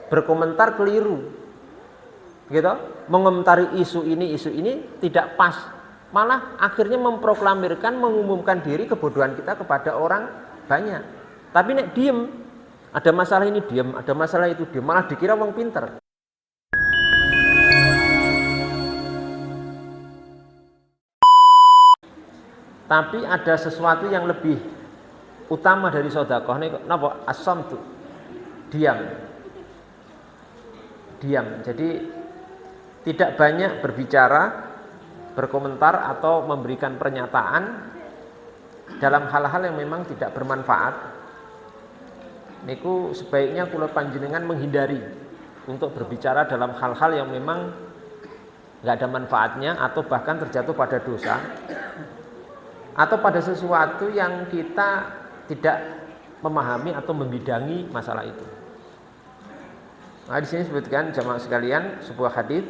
berkomentar keliru, gitu, mengomentari isu ini tidak pas, malah akhirnya memproklamirkan, mengumumkan diri kebodohan kita kepada orang banyak. Tapi nek diem, ada masalah ini diem, ada masalah itu diem, malah dikira wong pinter. Tapi ada sesuatu yang lebih utama dari sedekah ini, napa? As-samtu, diam. Jadi tidak banyak berbicara, berkomentar atau memberikan pernyataan dalam hal-hal yang memang tidak bermanfaat. Niku sebaiknya kula panjenengan menghindari untuk berbicara dalam hal-hal yang memang nggak ada manfaatnya atau bahkan terjatuh pada dosa atau pada sesuatu yang kita tidak memahami atau membidangi masalah itu. Nah, di sini disebutkan jamaah sekalian sebuah hadis.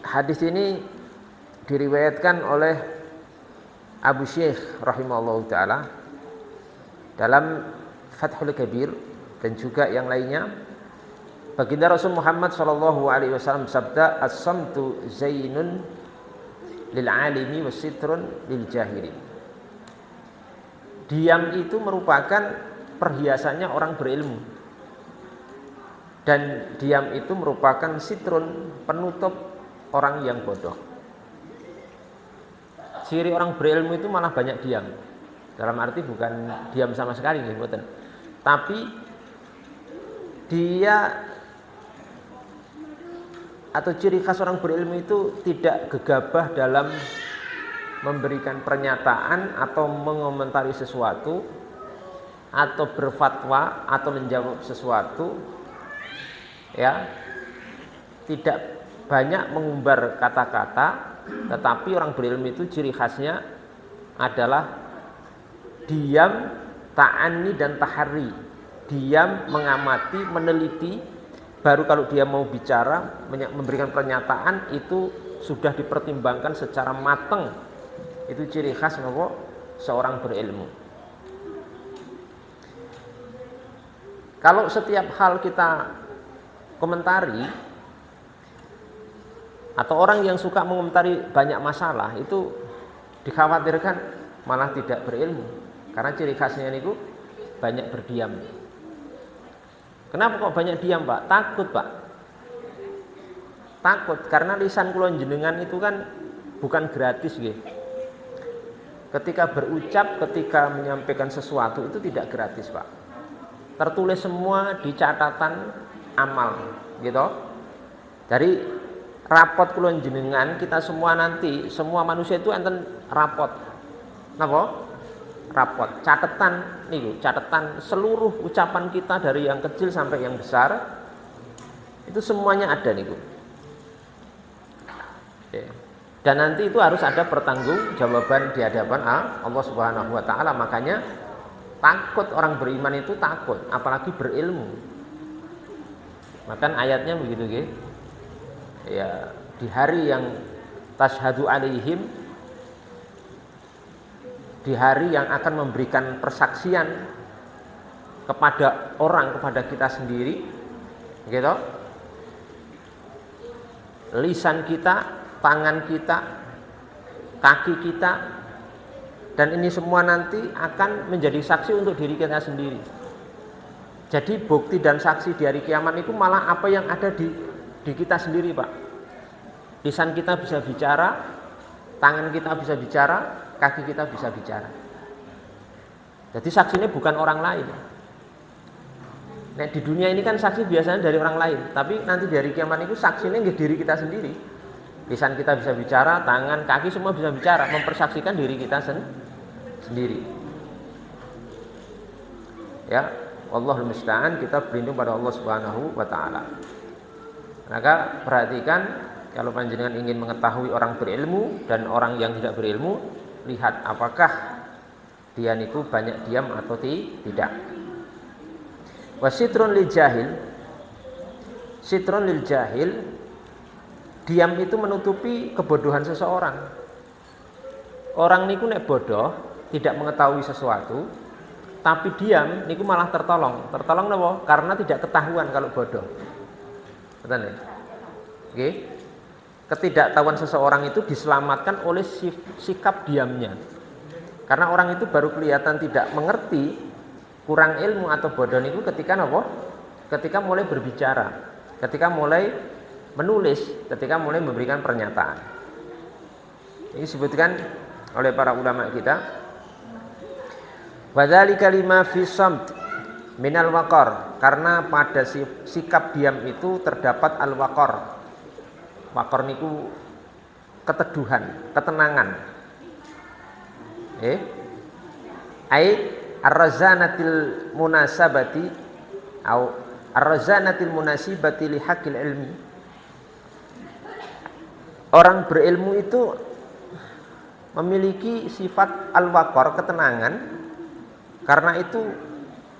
Hadis ini diriwayatkan oleh Abu Syekh rahimahullahu taala dalam Fathul Kabir dan juga yang lainnya. Baginda Rasul Muhammad sallallahu alaihi wasallam sabda, as-samtu zainun lil alimi wasitrun lil jahili. Diam itu merupakan perhiasannya orang berilmu, dan diam itu merupakan sitrun, penutup orang yang bodoh. Ciri orang berilmu itu malah banyak diam, dalam arti bukan diam sama sekali, tapi dia atau ciri khas orang berilmu itu tidak gegabah dalam memberikan pernyataan atau mengomentari sesuatu atau berfatwa atau menjawab sesuatu, ya, tidak banyak mengumbar kata-kata. Tetapi orang berilmu itu ciri khasnya adalah diam, ta'anni dan tahari. Diam, mengamati, meneliti, baru kalau dia mau bicara, memberikan pernyataan itu sudah dipertimbangkan secara matang. Itu ciri khas seorang berilmu. Kalau setiap hal kita komentari, atau orang yang suka mengomentari banyak masalah, itu dikhawatirkan malah tidak berilmu, karena ciri khasnya itu banyak berdiam. Kenapa kok banyak diam, Pak? Takut, Pak. Takut karena lisan kula jenengan itu kan bukan gratis, nggih. Ketika berucap, ketika menyampaikan sesuatu itu tidak gratis, Pak. Tertulis semua di catatan amal, gitu. Dari rapot kula jenengan, kita semua nanti, semua manusia itu enten rapot. Napa? Rapot, catatan niku, catatan seluruh ucapan kita dari yang kecil sampai yang besar. Itu semuanya ada niku. Oke. Dan nanti itu harus ada pertanggungjawaban di hadapan Allah Subhanahu wa taala. Makanya takut, orang beriman itu takut, apalagi berilmu. Maka ayatnya begitu, nggih. Ya, di hari yang tashhadu alaihim, di hari yang akan memberikan persaksian kepada orang, kepada kita sendiri, gitu. Lisan kita, tangan kita, kaki kita, dan ini semua nanti akan menjadi saksi untuk diri kita sendiri. Jadi bukti dan saksi di hari kiamat itu malah apa yang ada di kita sendiri, Pak. Lisan kita bisa bicara, tangan kita bisa bicara, kaki kita bisa bicara. Jadi saksinya bukan orang lain. Nah, di dunia ini kan saksi biasanya dari orang lain, tapi nanti di hari kiamat itu saksinya nggih diri kita sendiri. Lisan kita bisa bicara, tangan, kaki semua bisa bicara, mempersaksikan diri kita sendiri. Ya, Wallahul musta'an, kita berlindung pada Allah Subhanahu wa taala. Maka perhatikan, kalau panjenengan ingin mengetahui orang berilmu dan orang yang tidak berilmu, lihat apakah dia niku banyak diam atau tidak. Wasitrun lil jahil, sitrun lil jahil, diam itu menutupi kebodohan seseorang. Orang niku nek bodoh, tidak mengetahui sesuatu, tapi diam niku malah tertolong. Tertolong napa? Karena tidak ketahuan kalau bodoh. Betul ya? Oke. Ketidaktahuan seseorang itu diselamatkan oleh sikap diamnya. Karena orang itu baru kelihatan tidak mengerti, kurang ilmu atau bodoh niku ketika napa? Ketika mulai berbicara, ketika mulai menulis, ketika mulai memberikan pernyataan. Ini disebutkan oleh para ulama kita. Wadzalika lima fi samt minal waqar, karena pada sikap diam itu terdapat al-waqar. Waqar niku keteduhan, ketenangan. Ai ar-razanatil munasabati au ar-razanatil munasibati li haqqil ilmi. Orang berilmu itu memiliki sifat al-waqar, ketenangan. Karena itu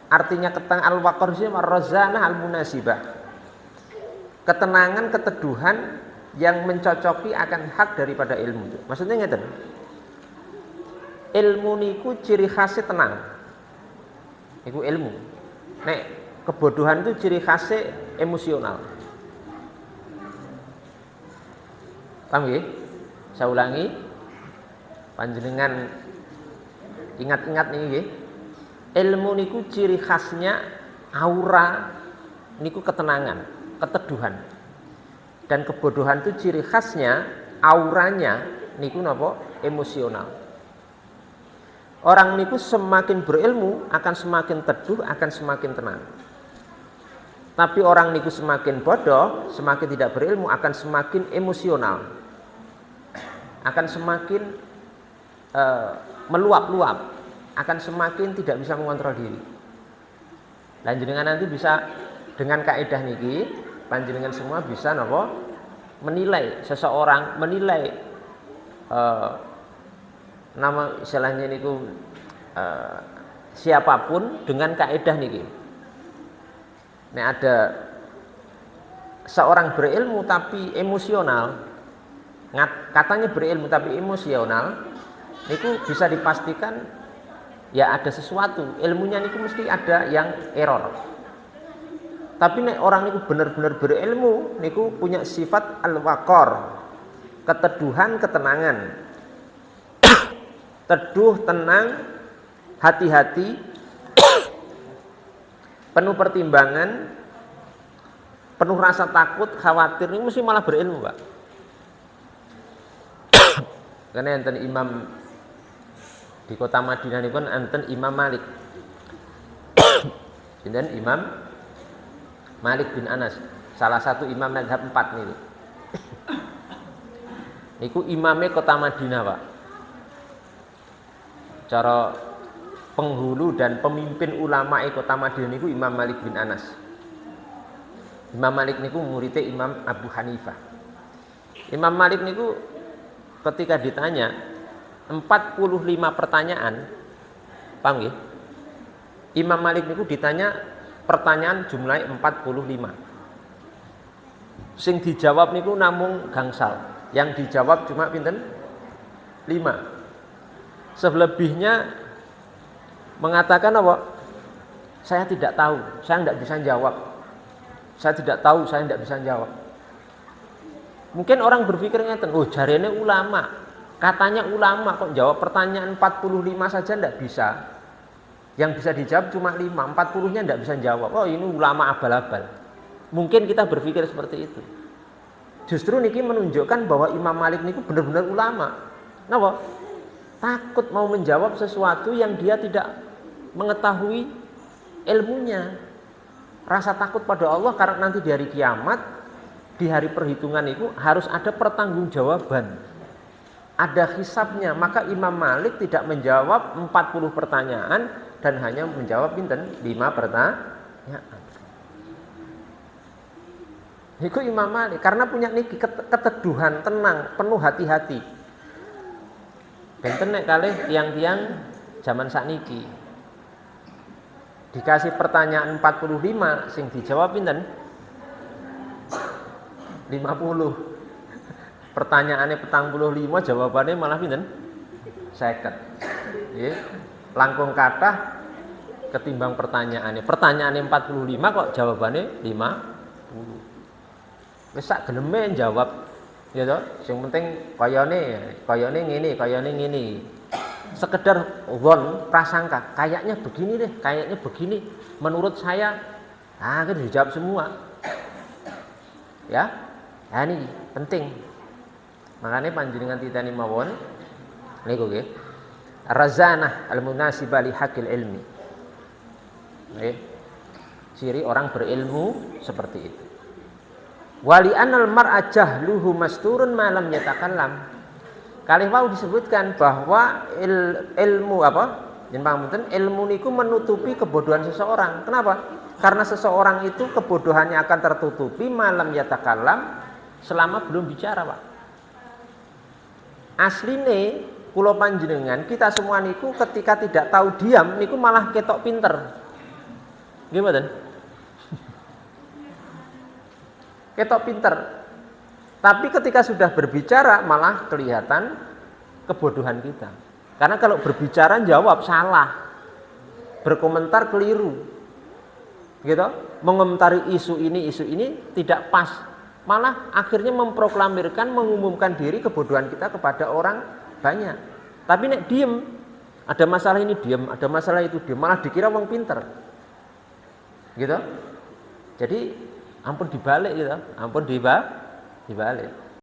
artinya al-waqar itu ar-razanah al-munasibah. Ketenangan, keteduhan yang mencocoki akan hak daripada ilmu. Maksudnya ngeten. Ilmu niku ciri khasnya tenang. Iku ilmu. Nek kebodohan itu ciri khasnya emosional. Paham nggih? Saya ulangi. Panjenengan ingat-ingat nih nggih. Ilmu niku ciri khasnya aura niku ketenangan, keteduhan. Dan kebodohan itu ciri khasnya auranya niku napa? Emosional. Orang niku semakin berilmu akan semakin teduh, akan semakin tenang. Tapi orang niku semakin bodoh, semakin tidak berilmu akan semakin emosional. Akan semakin meluap-luap, akan semakin tidak bisa mengontrol diri. Panjenengan nanti bisa dengan kaidah niki, panjenengan semua bisa napa? Menilai seseorang, menilai nama istilahnya niku siapapun dengan kaidah niki. Nek ada seorang berilmu tapi emosional, katanya berilmu tapi emosional, niku bisa dipastikan ya ada sesuatu, ilmunya niku mesti ada yang error. Tapi nek orang niku benar-benar berilmu, niku punya sifat al-waqar, keteduhan, ketenangan. Teduh, tenang, hati-hati, penuh pertimbangan, penuh rasa takut, khawatir, ini mesti malah berilmu, Pak. Karena enten imam di kota Madinah ini pun enten Imam Malik. Dan Imam Malik bin Anas, salah satu imam mazhab 4 nih. Niku imamnya kota Madinah, Pak. Cara penghulu dan pemimpin ulama kota Madinah niku Imam Malik bin Anas. Imam Malik niku muridnya Imam Abu Hanifah. Imam Malik niku ketika ditanya 45 pertanyaan, paham nggih? Imam Malik niku ditanya pertanyaan jumlahnya 45. Sing dijawab niku namung gangsal. Yang dijawab cuma pinten? 5. Selebihnya mengatakan apa? Saya tidak tahu, saya tidak bisa jawab. Saya tidak tahu, saya tidak bisa jawab. Mungkin orang berpikir ngeten, oh jarene ulama, katanya ulama kok jawab pertanyaan 45 saja tidak bisa. Yang bisa dijawab cuma 5, 40-nya tidak bisa jawab. Oh ini ulama abal-abal. Mungkin kita berpikir seperti itu. Justru niki menunjukkan bahwa Imam Malik niku benar-benar ulama. Napa? Takut mau menjawab sesuatu yang dia tidak mengetahui ilmunya. Rasa takut pada Allah karena nanti di hari kiamat, di hari perhitungan itu harus ada pertanggungjawaban. Ada hisabnya. Maka Imam Malik tidak menjawab 40 pertanyaan dan hanya menjawab pinten 5 pertanyaan. Itu Imam Malik karena punya niki keteduhan, tenang, penuh hati-hati. Benten nek kalih tiang-tiang zaman sakniki. Dikasih pertanyaan 45 sing dijawab pinten? 50. Pertanyaannya 45 jawabannya malah pinten? 50. Nggih. Langkung kathah ketimbang pertanyaannya. Pertanyaannya 45 kok jawabannya 50. Wis sak geleme jawab. Ya toh, sing penting kayane ngene. Sekedar zon, prasangka, kayaknya begini deh, kayaknya begini. Menurut saya, kan dijawab semua. Ya. Nah ini penting. Makanya panjenengan titani mawon niku nggih. Razanah al-munasibah li haqqil ilmi. Nggih. Ciri orang berilmu seperti itu. Wali anal mar'a jahluhu masturun ma lam yatakallam. Kalih wau disebutkan bahwa ilmu apa? Yen pangapunten, ilmu niku menutupi kebodohan seseorang. Kenapa? Karena seseorang itu kebodohannya akan tertutupi malam yatakallam selama belum bicara, Pak. Asline kula panjenengan kita semua niku ketika tidak tahu diam niku malah ketok pinter. Nggih mboten? Ketok pinter. Tapi ketika sudah berbicara malah kelihatan kebodohan kita. Karena kalau berbicara jawab salah. Berkomentar keliru. Gitu? Mengomentari isu ini tidak pas. Malah akhirnya memproklamirkan, mengumumkan diri kebodohan kita kepada orang banyak. Tapi nek diem, ada masalah ini diem, ada masalah itu diem, malah dikira wong pinter. Gitu? Jadi ampun dibalik gitu, ampun dibalik.